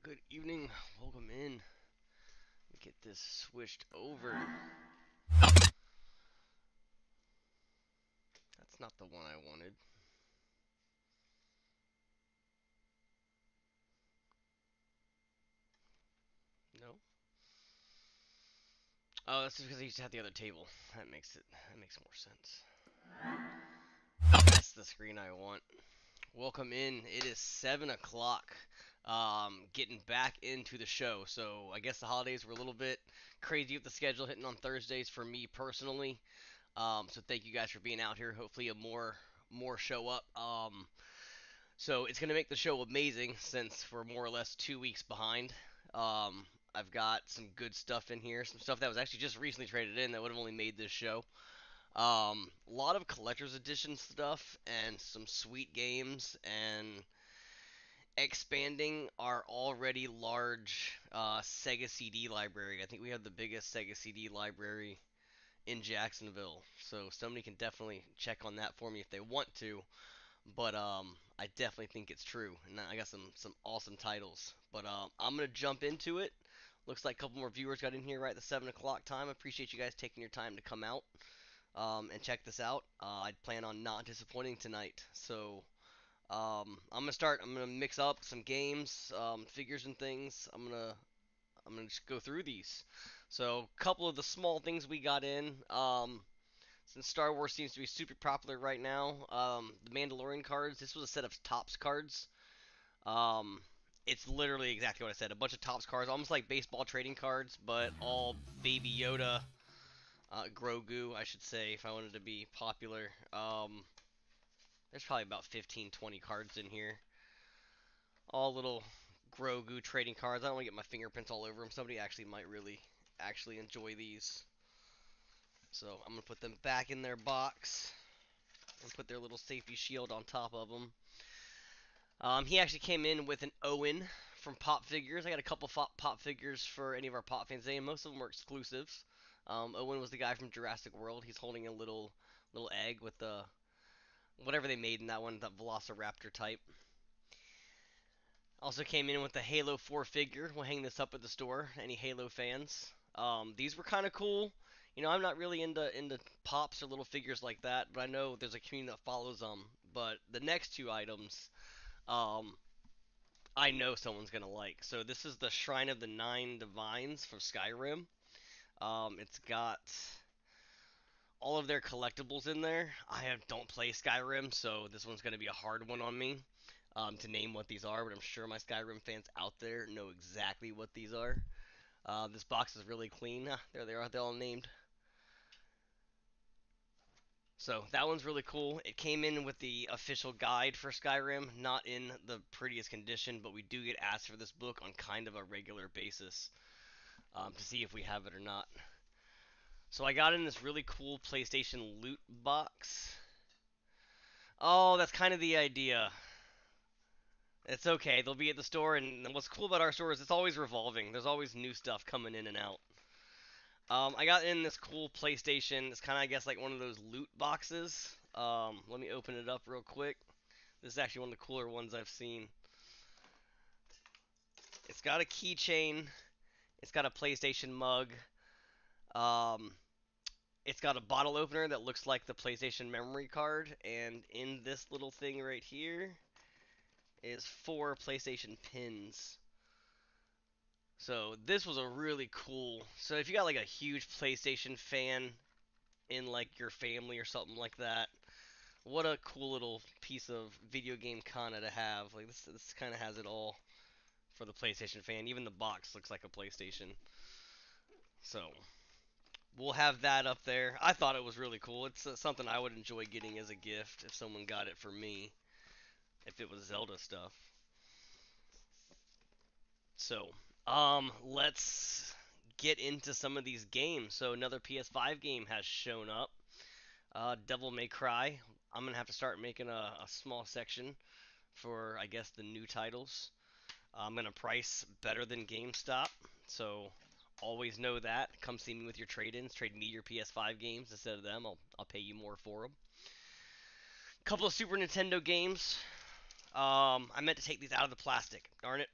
Good evening. Welcome in. Get this switched over. That's not the one I wanted. No. Oh, that's just because I used to have the other table. That makes more sense. That's the screen I want. Welcome in. It is 7 o'clock. Getting back into the show. So I guess the holidays were a little bit crazy with the schedule hitting on Thursdays for me personally. So thank you guys for being out here. Hopefully, a more show up. So it's going to make the show amazing since we're more or less 2 weeks behind. I've got some good stuff in here, some stuff that was actually just recently traded in that would have only made this show. A lot of collector's edition stuff and some sweet games and expanding our already large Sega CD library. I think we have the biggest Sega CD library in Jacksonville, so somebody can definitely check on that for me if they want to. But I definitely think it's true, and I got some awesome titles. But I'm gonna jump into it. Looks like a couple more viewers got in here right at the 7 o'clock time. I appreciate you guys taking your time to come out and check this out. I plan on not disappointing tonight, so I'm gonna start. I'm gonna mix up some games, figures, and things. I'm gonna just go through these. So, a couple of the small things we got in. Since Star Wars seems to be super popular right now, the Mandalorian cards. This was a set of Topps cards. Um, it's literally exactly what I said. A bunch of Topps cards, almost like baseball trading cards, but all Baby Yoda, Grogu, I should say, if I wanted to be popular. There's probably about 15, 20 cards in here. All little Grogu trading cards. I don't want to get my fingerprints all over them. Somebody actually might really actually enjoy these. So I'm gonna put them back in their box and put their little safety shield on top of them. He actually came in with an Owen from Pop Figures. I got a couple Pop Figures for any of our Pop fans today, and most of them were exclusives. Owen was the guy from Jurassic World. He's holding a little egg with the whatever they made in that one, that Velociraptor type. Also came in with the Halo 4 figure. We'll hang this up at the store. Any Halo fans? These were kind of cool. You know, I'm not really into pops or little figures like that, but I know there's a community that follows them. But the next two items, um, I know someone's gonna like. So this is the Shrine of the Nine Divines from Skyrim. It's got all of their collectibles in there. don't play Skyrim, so this one's gonna be a hard one on me to name what these are. But I'm sure my Skyrim fans out there know exactly what these are. This box is really clean. There they are. They're all named. So that one's really cool. It came in with the official guide for Skyrim, not in the prettiest condition, but we do get asked for this book on kind of a regular basis to see if we have it or not. So I got in this really cool PlayStation loot box. Oh, that's kind of the idea. It's okay. They'll be at the store, and what's cool about our store is it's always revolving. There's always new stuff coming in and out. I got in this cool PlayStation. It's kind of, I guess, like one of those loot boxes. Let me open it up real quick. This is actually one of the cooler ones I've seen. It's got a keychain. It's got a PlayStation mug. Um, it's got a bottle opener that looks like the PlayStation memory card, and in this little thing right here is 4 PlayStation pins. So this was a really cool. So if you got like a huge PlayStation fan in like your family or something like that, what a cool little piece of video game kind to have. Like this kind of has it all for the PlayStation fan. Even the box looks like a PlayStation. So we'll have that up there. I thought it was really cool. It's something I would enjoy getting as a gift if someone got it for me. If it was Zelda stuff. So, let's get into some of these games. So another PS5 game has shown up. Devil May Cry. I'm gonna have to start making a small section for, I guess, the new titles. I'm gonna price better than GameStop, so always know that. Come see me with your trade-ins. Trade me your PS5 games instead of them. I'll pay you more for them. A couple of Super Nintendo games. I meant to take these out of the plastic. Darn it.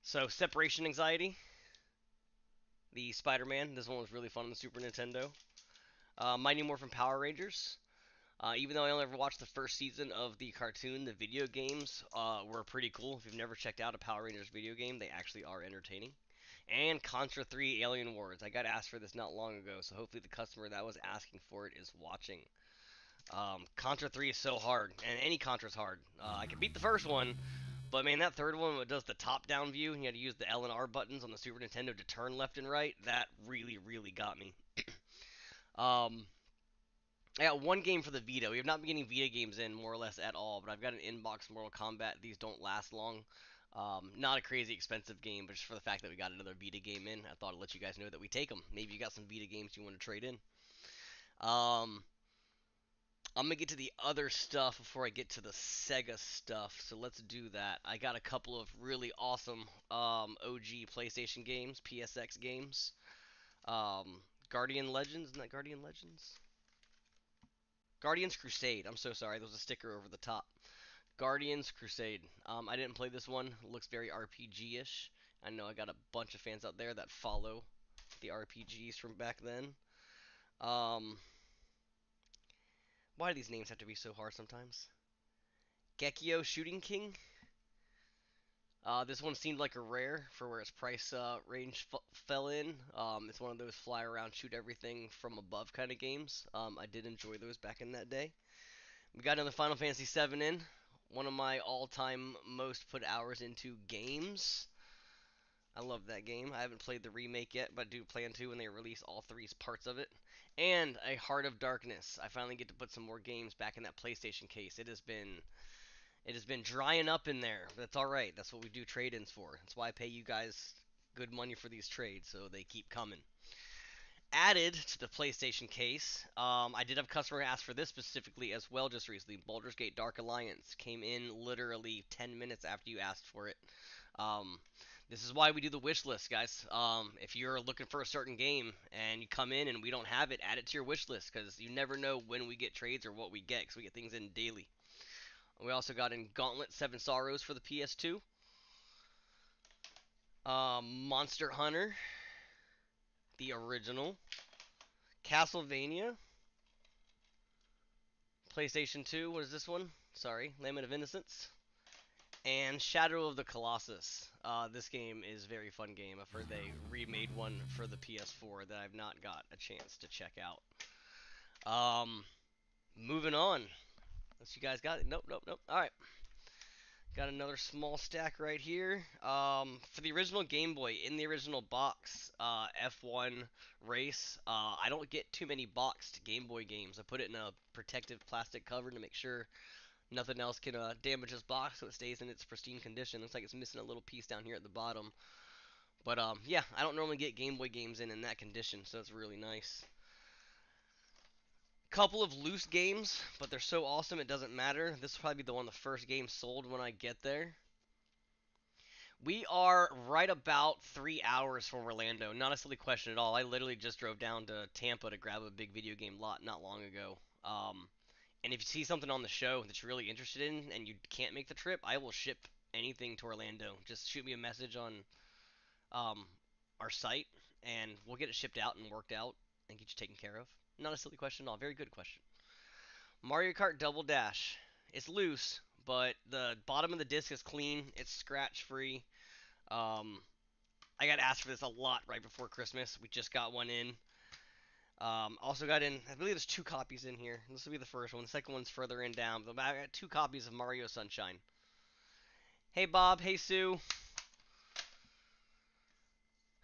So Separation Anxiety, the Spider-Man. This one was really fun on the Super Nintendo. Mighty Morphin Power Rangers. Even though I only ever watched the first season of the cartoon, the video games were pretty cool. If you've never checked out a Power Rangers video game, they actually are entertaining. And Contra 3 Alien Wars. I got asked for this not long ago, so hopefully the customer that was asking for it is watching. Contra 3 is so hard, and any Contra is hard. I can beat the first one, but man, that third one that does the top-down view, and you had to use the L and R buttons on the Super Nintendo to turn left and right, that really, really got me. Um, I got one game for the Vita. We have not been getting Vita games in more or less at all, but I've got an inbox Mortal Kombat. These don't last long. Not a crazy expensive game, but just for the fact that we got another Vita game in, I thought I'd let you guys know that we take them. Maybe you got some Vita games you want to trade in. Um, I'm gonna get to the other stuff before I get to the Sega stuff, so let's do that. I got a couple of really awesome OG PlayStation games, PSX games. Guardian Legends, isn't that Guardian Legends? Guardians Crusade. I'm so sorry. There was a sticker over the top. Guardians Crusade. I didn't play this one. It looks very RPG-ish. I know I got a bunch of fans out there that follow the RPGs from back then. Um, why do these names have to be so hard sometimes? Gekio Shooting King. This one seemed like a rare for where its price range fell in. It's one of those fly around, shoot everything from above kind of games. I did enjoy those back in that day. We got another Final Fantasy VII in. One of my all-time most put hours into games. I love that game. I haven't played the remake yet, but I do plan to when they release all three parts of it. And a Heart of Darkness. I finally get to put some more games back in that PlayStation case. It has been drying up in there. But that's all right. That's what we do trade-ins for. That's why I pay you guys good money for these trades, so they keep coming. Added to the PlayStation case, I did have a customer ask for this specifically as well just recently. Baldur's Gate Dark Alliance came in literally 10 minutes after you asked for it. Um, this is why we do the wish list, guys. If you're looking for a certain game and you come in and we don't have it, add it to your wish list because you never know when we get trades or what we get because we get things in daily. We also got in Gauntlet 7 Sorrows for the PS2. Monster Hunter, the original. Castlevania, PlayStation 2. What is this one? Sorry, Lament of Innocence. And Shadow of the Colossus. This game is a very fun game. I've heard they remade one for the PS4 that I've not got a chance to check out. Moving on. Unless you guys got it. Nope, nope, nope. All right. Got another small stack right here. For the original Game Boy, in the original box, F1 Race, I don't get too many boxed Game Boy games. I put it in a protective plastic cover to make sure nothing else can damage this box so it stays in its pristine condition. Looks like it's missing a little piece down here at the bottom. But yeah, I don't normally get Game Boy games in that condition, so it's really nice. Couple of loose games, but they're so awesome it doesn't matter. This will probably be the one of the first games sold when I get there. We are right about 3 hours from Orlando. Not a silly question at all. I literally just drove down to Tampa to grab a big video game lot not long ago. And if you see something on the show that you're really interested in and you can't make the trip, I will ship anything to Orlando. Just shoot me a message on um, our site, and we'll get it shipped out and worked out and get you taken care of. Not a silly question at all. Very good question. Mario Kart Double Dash. It's loose, but the bottom of the disc is clean. It's scratch free. Um, I got asked for this a lot right before Christmas. We just got one in. Also got in, I believe there's two copies in here. This will be the first one. The second one's further in down. But I got two copies of Mario Sunshine. Hey Bob, hey Sue.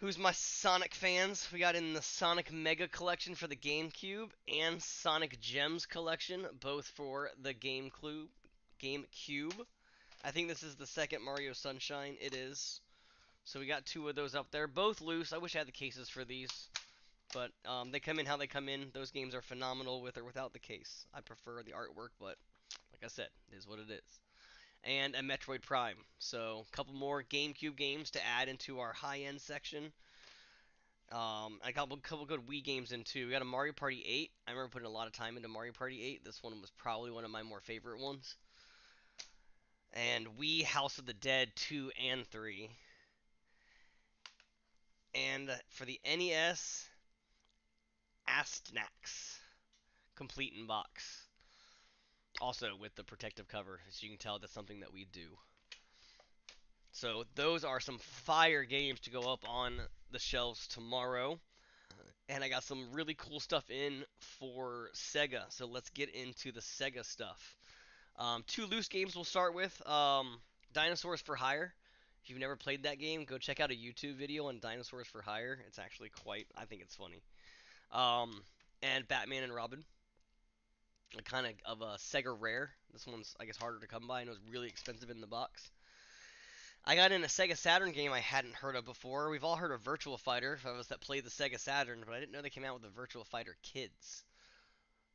Who's my Sonic fans? We got in the Sonic Mega Collection for the GameCube and Sonic Gems Collection, both for the GameCube. I think this is the second Mario Sunshine. It is. So we got two of those up there, both loose. I wish I had the cases for these, but they come in how they come in. Those games are phenomenal with or without the case. I prefer the artwork, but like I said, it is what it is. And a Metroid Prime. So a couple more GameCube games to add into our high-end section. A couple good Wii games in too. We got a Mario Party 8. I remember putting a lot of time into Mario Party 8. This one was probably one of my more favorite ones. And Wii House of the Dead 2 and 3. And for the NES, Astyanax, complete in box. Also with the protective cover, as you can tell, that's something that we do. So those are some fire games to go up on the shelves tomorrow. And I got some really cool stuff in for Sega. So let's get into the Sega stuff. Two loose games we'll start with. Dinosaurs for Hire. If you've never played that game, go check out a YouTube video on Dinosaurs for Hire. It's actually I think it's funny. Um, and Batman and Robin. A kind of a Sega rare. This one's, I guess, harder to come by and it was really expensive in the box. I got in a Sega Saturn game I hadn't heard of before. We've all heard of Virtua Fighter, for us that played the Sega Saturn, but I didn't know they came out with the Virtua Fighter Kids.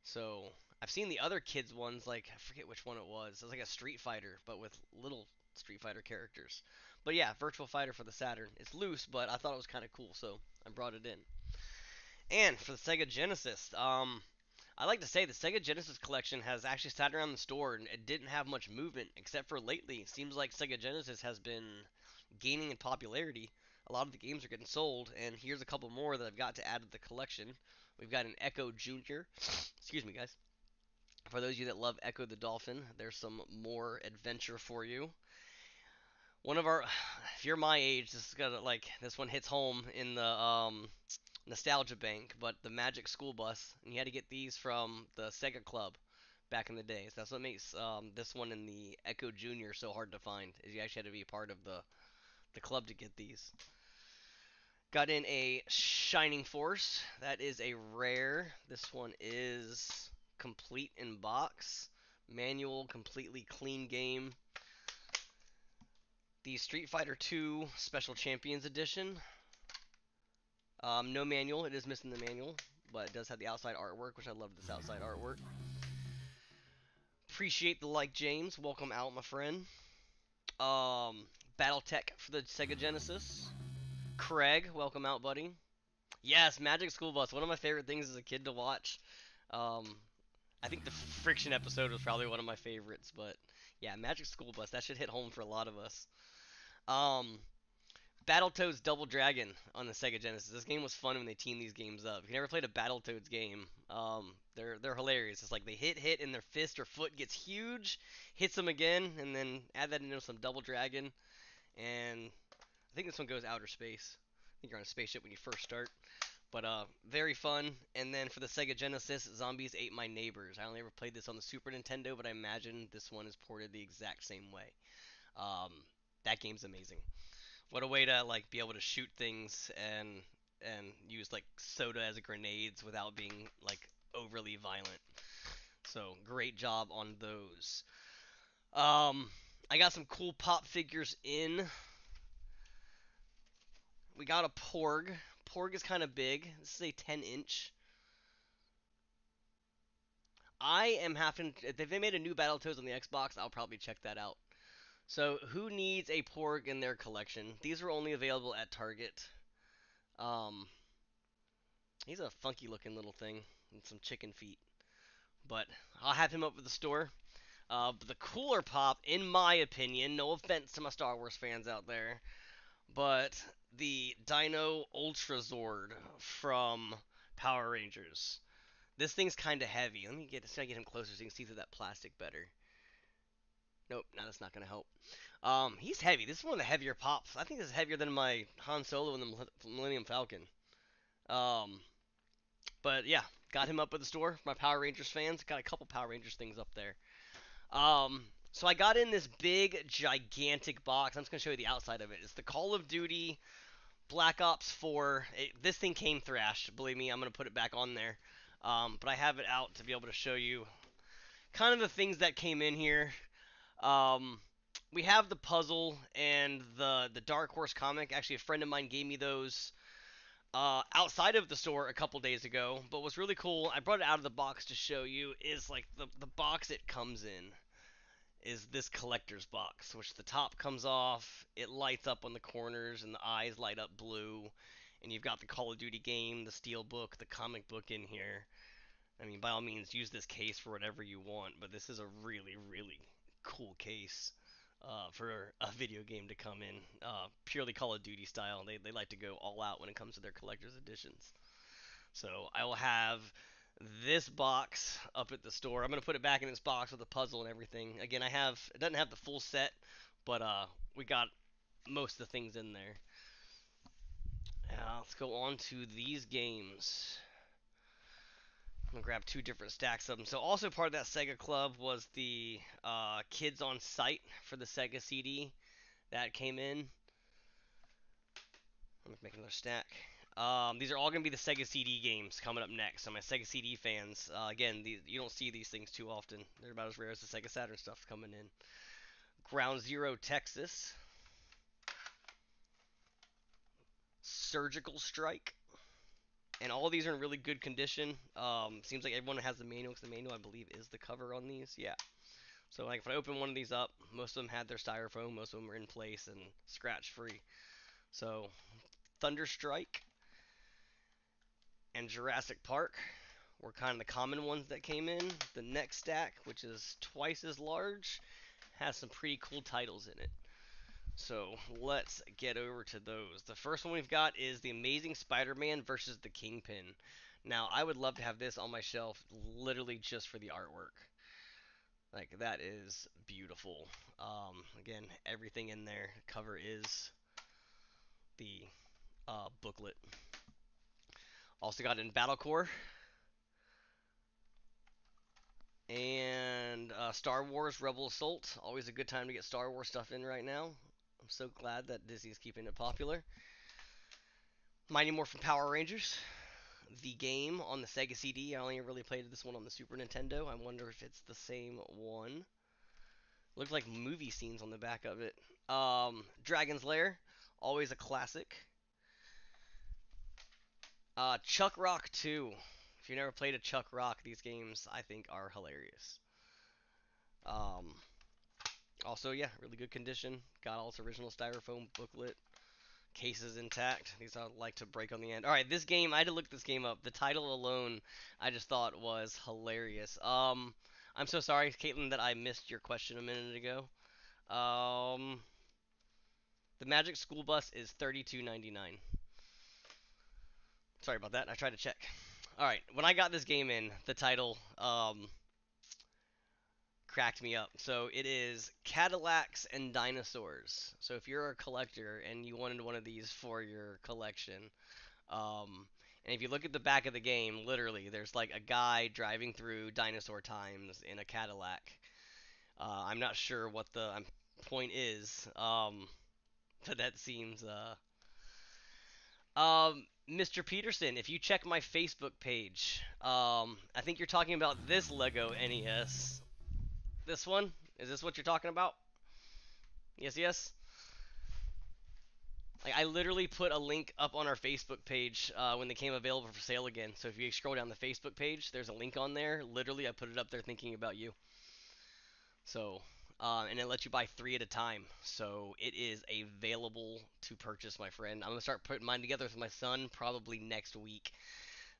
So I've seen the other kids ones, like I forget which one it was. It was like a Street Fighter, but with little Street Fighter characters. But yeah, Virtual Fighter for the Saturn. It's loose, but I thought it was kind of cool, so I brought it in. And for the Sega Genesis, I like to say the Sega Genesis collection has actually sat around the store and it didn't have much movement, except for lately. It seems like Sega Genesis has been gaining in popularity. A lot of the games are getting sold, and here's a couple more that I've got to add to the collection. We've got an Echo Junior. Excuse me, guys. For those of you that love Echo the Dolphin, there's some more adventure for you. One of our, if you're my age, this is gonna like this one hits home in the nostalgia bank, but the Magic School Bus, and you had to get these from the Sega Club back in the day. So that's what makes this one and the Echo Junior so hard to find. Is you actually had to be a part of the club to get these. Got in a Shining Force. That is a rare. This one is complete in box. Manual, completely clean game. The Street Fighter 2 Special Champions Edition. No manual. It is missing the manual, but it does have the outside artwork, which I love this outside artwork. Appreciate the like, James. Welcome out, my friend. BattleTech for the Sega Genesis. Craig, welcome out, buddy. Yes, Magic School Bus. One of my favorite things as a kid to watch. Um, I think the Friction episode was probably one of my favorites, but yeah, Magic School Bus. That should hit home for a lot of us. Um, Battletoads Double Dragon on the Sega Genesis. This game was fun when they teamed these games up. If you never played a Battletoads game, they're hilarious. It's like they hit, and their fist or foot gets huge, hits them again, and then add that into some Double Dragon, and I think this one goes outer space. I think you're on a spaceship when you first start. But very fun. And then for the Sega Genesis, Zombies Ate My Neighbors. I only ever played this on the Super Nintendo, but I imagine this one is ported the exact same way. Um, that game's amazing. What a way to like be able to shoot things and use like soda as grenades without being like overly violent. So great job on those. I got some cool pop figures in. We got a Porg. Porg is kind of big. This is a 10-inch. I am having. If they made a new Battletoads on the Xbox, I'll probably check that out. So, who needs a Porg in their collection? These are only available at Target. Um, he's a funky looking little thing and some chicken feet. But I'll have him up at the store. But the cooler pop, in my opinion, no offense to my Star Wars fans out there, but the Dino Ultra Zord from Power Rangers. This thing's kind of heavy. Let's try to get him closer so you can see through that plastic better. Nope, no, that's not gonna help. He's heavy. This is one of the heavier pops. I think this is heavier than my Han Solo and the Millennium Falcon. Um, but yeah, got him up at the store. My Power Rangers fans got a couple Power Rangers things up there. So I got in this big, gigantic box. I'm just gonna show you the outside of it. It's the Call of Duty Black Ops 4. This thing came thrashed. Believe me, I'm gonna put it back on there. But I have it out to be able to show you kind of the things that came in here. Um, we have the puzzle and the Dark Horse comic. Actually, a friend of mine gave me those outside of the store a couple days ago. But what's really cool, I brought it out of the box to show you, is like the box it comes in is this collector's box, which the top comes off, it lights up on the corners, and the eyes light up blue. And you've got the Call of Duty game, the steel book, the comic book in here. I mean, by all means, use this case for whatever you want, but this is a really, really cool case. for a video game to come in, purely Call of Duty style. They like to go all out when it comes to their collector's editions. So I will have this box up at the store. I'm gonna put it back in its box with the puzzle and everything. Again, it doesn't have the full set, but we got most of the things in there. Let's go on to these games. I'm gonna grab two different stacks of them. So also part of that Sega Club was the Kids on Site for the Sega CD that came in. I'm making another stack. These are all going to be the Sega CD games coming up next. So my Sega CD fans, again, you don't see these things too often. They're about as rare as the Sega Saturn stuff coming in. Ground Zero Texas. Surgical Strike. And all of these are in really good condition. Seems like everyone has the manual, because the manual, I believe, is the cover on these. Yeah. So like if I open one of these up, most of them had their styrofoam. Most of them were in place and scratch free. So Thunderstrike and Jurassic Park were kind of the common ones that came in. The next stack, which is twice as large, has some pretty cool titles in it. So let's get over to those. The first one we've got is The Amazing Spider-Man versus the Kingpin. Now, I would love to have this on my shelf literally just for the artwork. Like, that is beautiful. Again, everything in there. Cover is the booklet. Also got it in Battle Core. And Star Wars Rebel Assault. Always a good time to get Star Wars stuff in right now. I'm so glad that Disney's keeping it popular. Mighty Morphin Power Rangers. The game on the Sega CD. I only really played this one on the Super Nintendo. I wonder if it's the same one. Looks like movie scenes on the back of it. Dragon's Lair. Always a classic. Chuck Rock 2. If you never played a Chuck Rock, these games I think are hilarious. Also, yeah, really good condition. Got all its original styrofoam booklet. Cases intact. These I like to break on the end. All right, this game, I had to look this game up. The title alone, I just thought was hilarious. I'm so sorry, Caitlin, that I missed your question a minute ago. The Magic School Bus is $32.99. Sorry about that. I tried to check. All right, when I got this game in, the title cracked me up. So it is Cadillacs and Dinosaurs. So if you're a collector and you wanted one of these for your collection, and if you look at the back of the game, literally, there's like a guy driving through dinosaur times in a Cadillac. I'm not sure what the point is, but that seems. Mr. Peterson, if you check my Facebook page, I think you're talking about this Lego NES. This one? Is this what you're talking about? Yes, yes. Like I literally put a link up on our Facebook page when they came available for sale again. So if you scroll down the Facebook page, there's a link on there. Literally, I put it up there thinking about you. So, and it lets you buy 3 at a time. So it is available to purchase, my friend. I'm gonna start putting mine together with my son probably next week.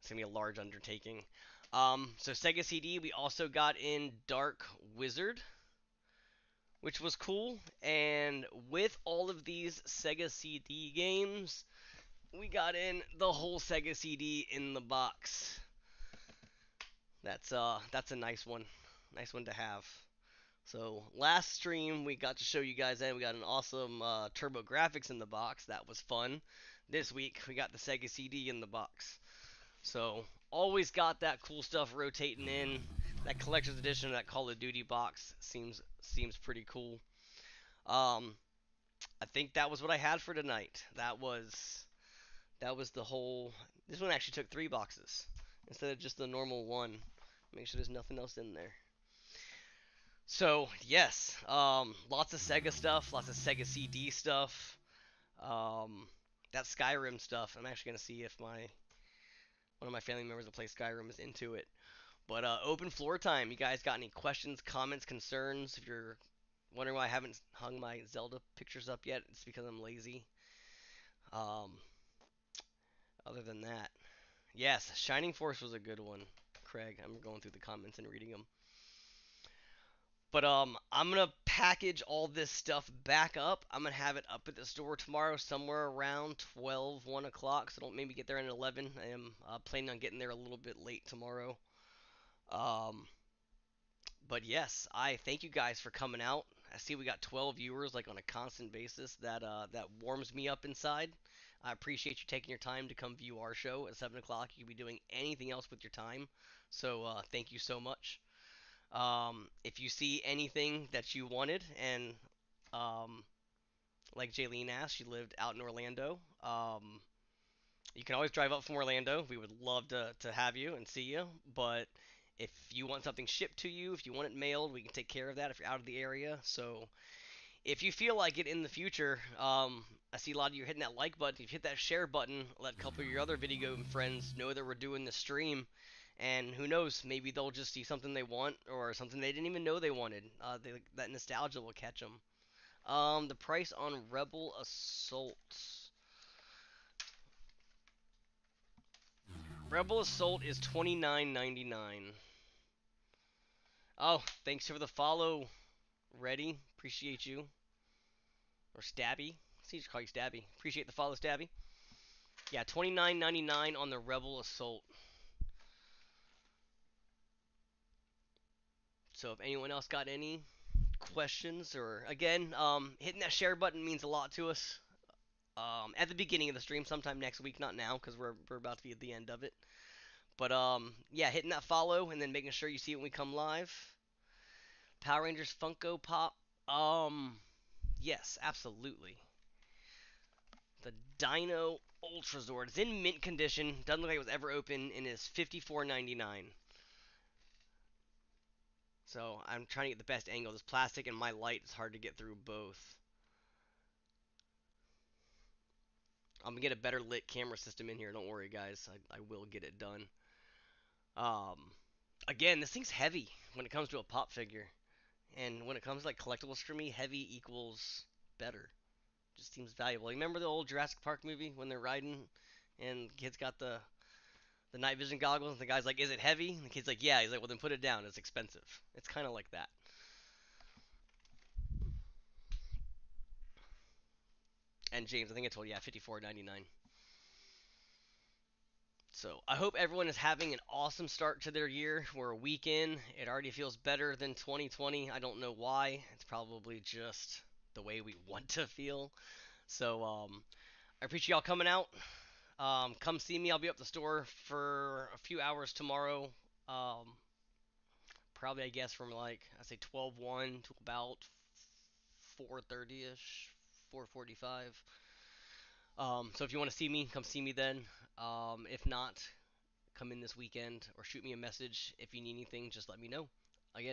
It's gonna be a large undertaking. So Sega CD, we also got in Dark Wizard, which was cool. And with all of these Sega CD games, we got in the whole Sega CD in the box. That's a nice one to have. So last stream we got to show you guys that we got an awesome TurboGrafx in the box. That was fun. This week we got the Sega CD in the box. So always got that cool stuff rotating in. That collector's edition of that Call of Duty box seems pretty cool. I think that was what I had for tonight. That was the whole. This one actually took 3 boxes instead of just the normal one. Make sure there's nothing else in there. So yes, lots of Sega stuff, lots of Sega CD stuff. That Skyrim stuff. I'm actually gonna see if one of my family members that play Skyrim is into it. But open floor time. You guys got any questions, comments, concerns? If you're wondering why I haven't hung my Zelda pictures up yet, it's because I'm lazy. Um, other than that, yes, Shining Force was a good one, Craig. I'm going through the comments and reading them. But I'm gonna package all this stuff back up. I'm gonna have it up at the store tomorrow, somewhere around 12, 1 o'clock. So don't maybe get there at 11. I am planning on getting there a little bit late tomorrow. Um, but yes, I thank you guys for coming out. I see we got 12 viewers like on a constant basis. That warms me up inside. I appreciate you taking your time to come view our show at 7 o'clock. You could be doing anything else with your time. So thank you so much. If you see anything that you wanted, and um, like Jaylene asked, she lived out in Orlando. You can always drive up from Orlando. We would love to have you and see you. But if you want something shipped to you, if you want it mailed, we can take care of that if you're out of the area. So if you feel like it in the future, I see a lot of you hitting that like button. If you hit that share button, let a couple of your other video game friends know that we're doing the stream. And who knows, maybe they'll just see something they want or something they didn't even know they wanted. That nostalgia will catch them. The price on Rebel Assault. Rebel Assault is $29.99. Oh, thanks for the follow, Ready. Appreciate you. Or Stabby. See, just call you Stabby. Appreciate the follow, Stabby. Yeah, $29.99 on the Rebel Assault. So if anyone else got any questions, or again, hitting that share button means a lot to us. At the beginning of the stream, sometime next week, not now, because we're about to be at the end of it. But yeah, hitting that follow and then making sure you see it when we come live. Power Rangers Funko Pop. Yes, absolutely. The Dino Ultrazord. It's in mint condition. Doesn't look like it was ever open and is $54.99. So I'm trying to get the best angle. This plastic and my light is hard to get through both. I'm gonna get a better lit camera system in here. Don't worry, guys. I will get it done. Um, Again, this thing's heavy when it comes to a pop figure, and when it comes to like collectibles for me, heavy equals better. Just seems valuable. You remember the old Jurassic Park movie when they're riding, and the kid's got the night vision goggles, and the guy's like, "Is it heavy?" And the kid's like, "Yeah." He's like, "Well, then put it down. It's expensive." It's kind of like that. And James, I think I told you, yeah, 54.99. So I hope everyone is having an awesome start to their year. We're a week in. It already feels better than 2020. I don't know why. It's probably just the way we want to feel. So I appreciate y'all coming out. Come see me. I'll be up the store for a few hours tomorrow. Um, Probably I guess from like I say 12:1 to about 4:30 ish, 4:45. So if you want to see me, come see me then. If not, come in this weekend or shoot me a message if you need anything. Just let me know. Again,